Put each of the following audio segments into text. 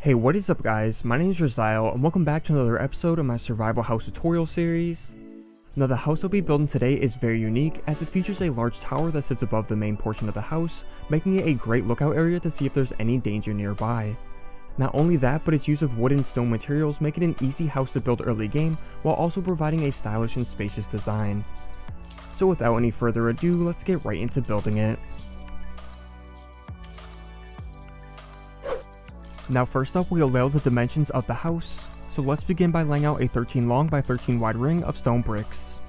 Hey, what is up guys? My name is Raziel and welcome back to another episode of my survival house tutorial series. Now the house I'll be building today is very unique as it features a large tower that sits above the main portion of the house, making it a great lookout area to see if there's any danger nearby. Not only that, but its use of wood and stone materials make it an easy house to build early game while also providing a stylish and spacious design. So without any further ado, let's get right into building it. Now first up, we'll lay out the dimensions of the house, so let's begin by laying out a 13 long by 13 wide ring of stone bricks.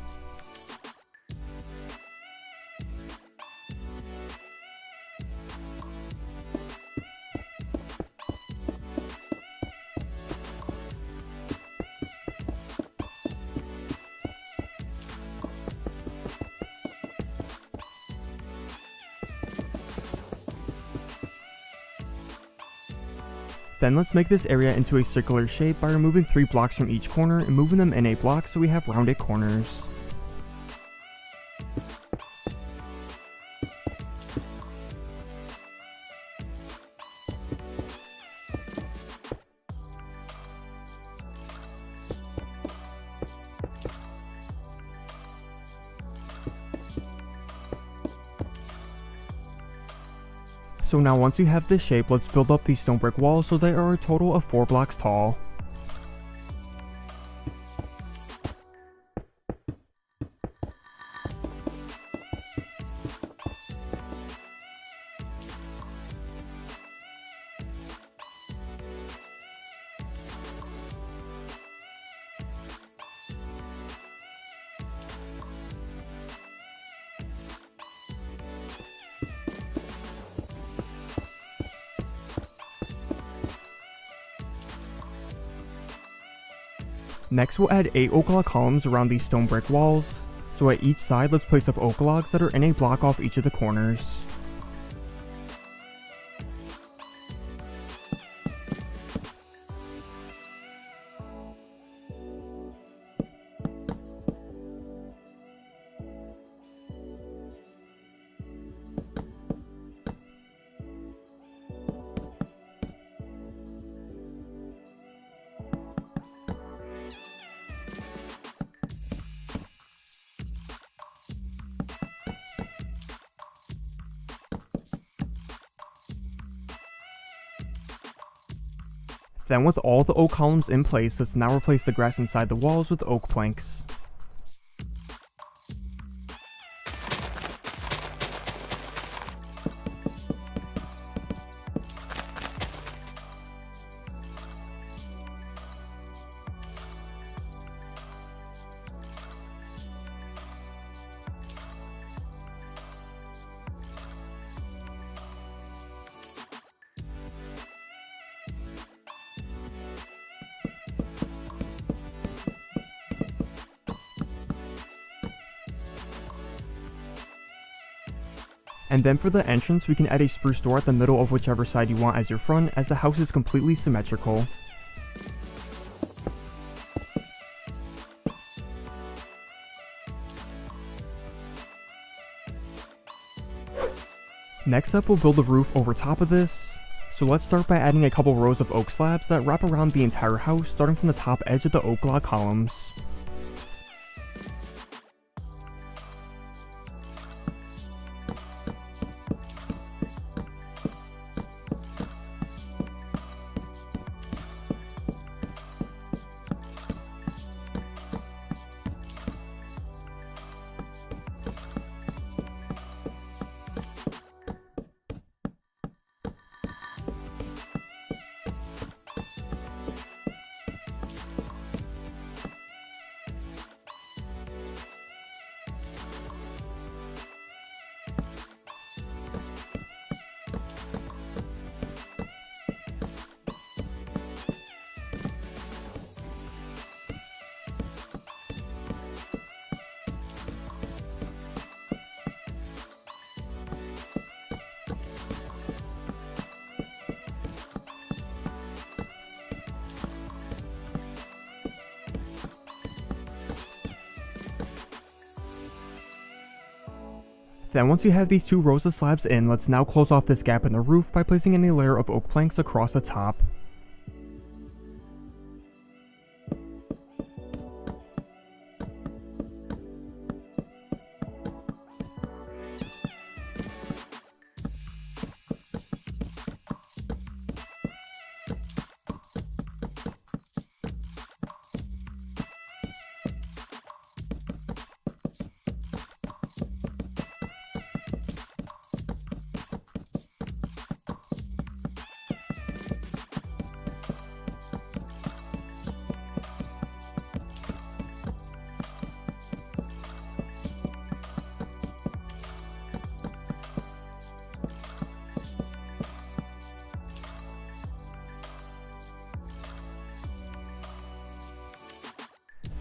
Then let's make this area into a circular shape by removing 3 blocks from each corner and moving them in a block so we have rounded corners. So now once you have this shape, let's build up these stone brick walls so they are a total of 4 blocks tall. Next we'll add 8 oak log columns around these stone brick walls, so at each side let's place up oak logs that are in a block off each of the corners. Then with all the oak columns in place, let's now replace the grass inside the walls with oak planks. And then for the entrance, we can add a spruce door at the middle of whichever side you want as your front, as the house is completely symmetrical. Next up, we'll build a roof over top of this. So let's start by adding a couple rows of oak slabs that wrap around the entire house, starting from the top edge of the oak log columns. Then once you have these 2 rows of slabs in, let's now close off this gap in the roof by placing in a layer of oak planks across the top.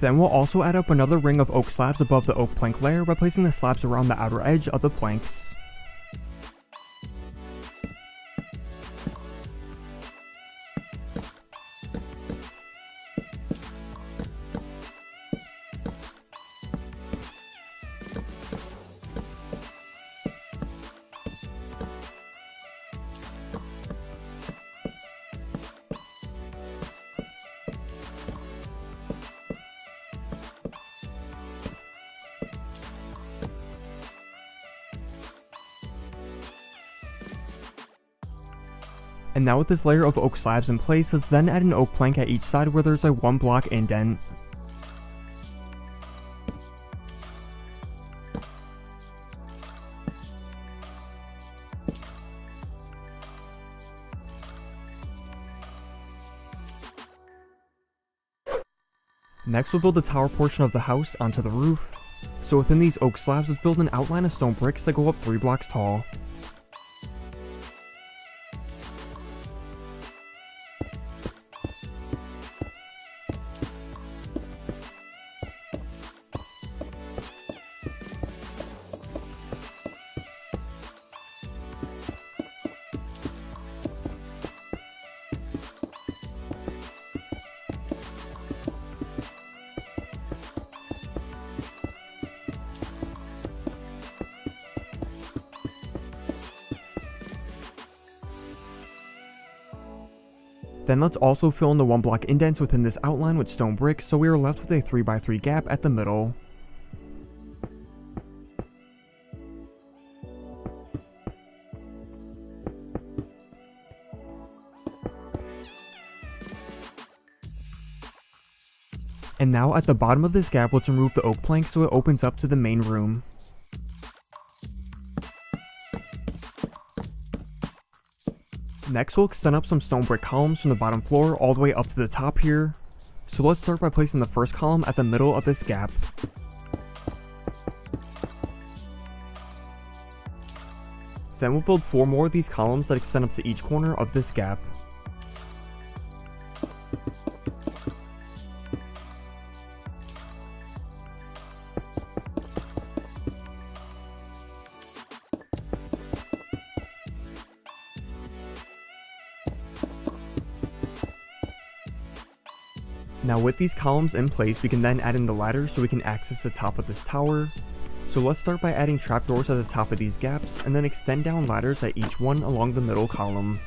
Then we'll also add up another ring of oak slabs above the oak plank layer by placing the slabs around the outer edge of the planks. And now with this layer of oak slabs in place, let's then add an oak plank at each side where there's a 1 block indent. Next we'll build the tower portion of the house onto the roof. So within these oak slabs, let's build an outline of stone bricks that go up 3 blocks tall. Then let's also fill in the 1 block indents within this outline with stone bricks, so we are left with a 3x3 gap at the middle. And now at the bottom of this gap, let's remove the oak plank so it opens up to the main room. Next we'll extend up some stone brick columns from the bottom floor all the way up to the top here. So let's start by placing the first column at the middle of this gap. Then we'll build 4 more of these columns that extend up to each corner of this gap. Now with these columns in place, we can then add in the ladder so we can access the top of this tower. So let's start by adding trapdoors at the top of these gaps, and then extend down ladders at each one along the middle column.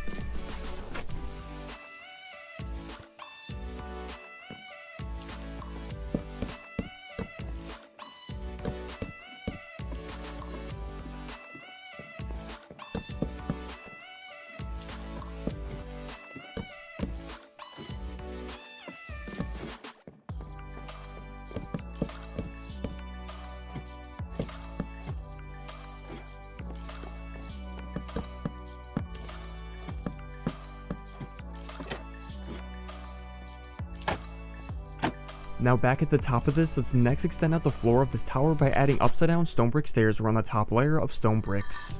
Now back at the top of this, let's next extend out the floor of this tower by adding upside down stone brick stairs around the top layer of stone bricks.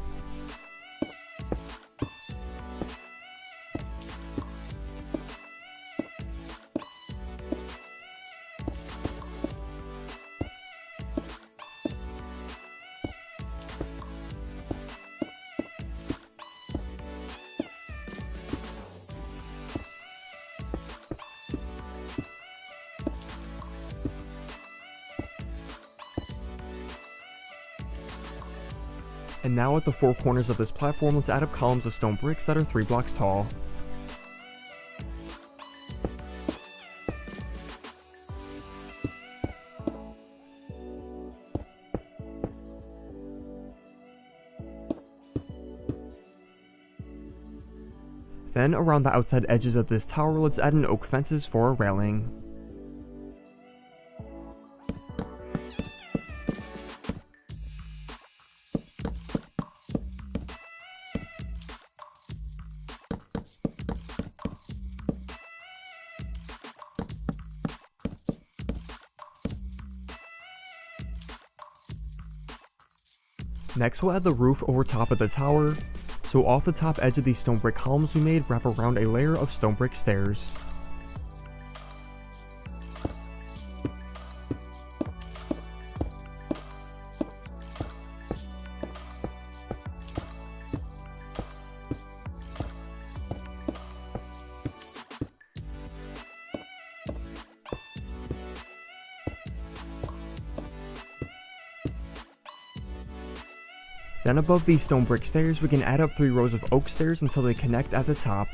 And now at the 4 corners of this platform, let's add up columns of stone bricks that are 3 blocks tall. Then around the outside edges of this tower, let's add in oak fences for a railing. Next we'll add the roof over top of the tower. So off the top edge of these stone brick columns we made, wrap around a layer of stone brick stairs. Then above these stone brick stairs, we can add up 3 rows of oak stairs until they connect at the top.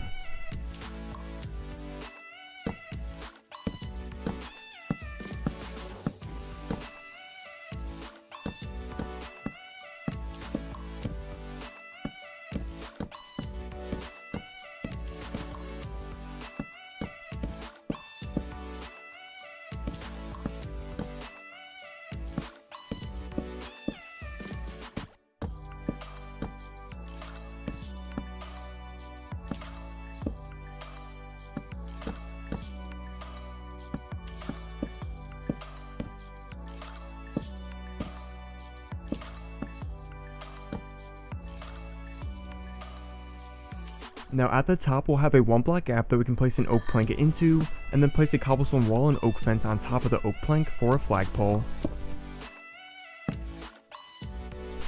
Now at the top we'll have a 1 block gap that we can place an oak plank into, and then place a cobblestone wall and oak fence on top of the oak plank for a flagpole.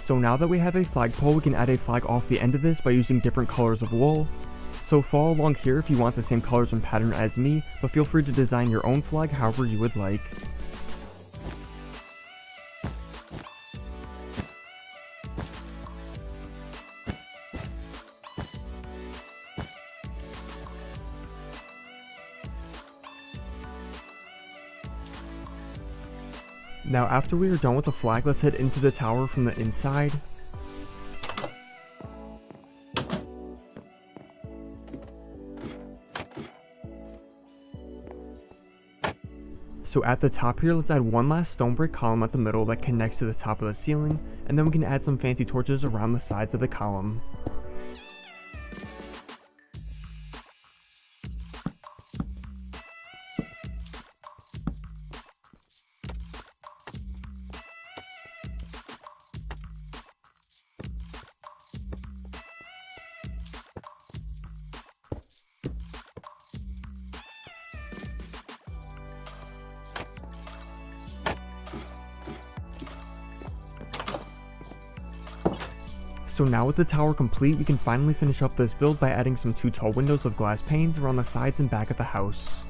So now that we have a flagpole, we can add a flag off the end of this by using different colors of wool. So follow along here if you want the same colors and pattern as me, but feel free to design your own flag however you would like. Now after we are done with the flag, let's head into the tower from the inside. So at the top here, let's add 1 last stone brick column at the middle that connects to the top of the ceiling, and then we can add some fancy torches around the sides of the column. So now with the tower complete, we can finally finish up this build by adding some 2 tall windows of glass panes around the sides and back of the house.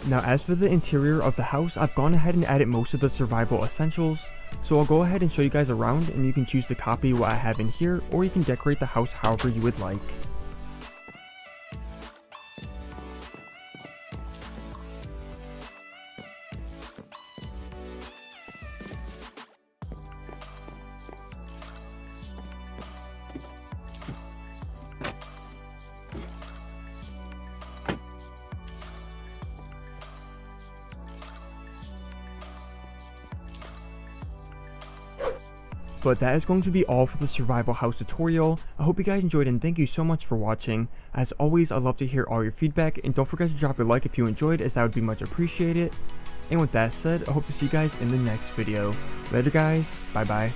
Now as for the interior of the house, I've gone ahead and added most of the survival essentials, so I'll go ahead and show you guys around, and you can choose to copy what I have in here, or you can decorate the house however you would like. But that is going to be all for the survival house tutorial. I hope you guys enjoyed, and thank you so much for watching. As always, I'd love to hear all your feedback, and don't forget to drop a like if you enjoyed, as that would be much appreciated. And with that said, I hope to see you guys in the next video. Later guys, bye bye.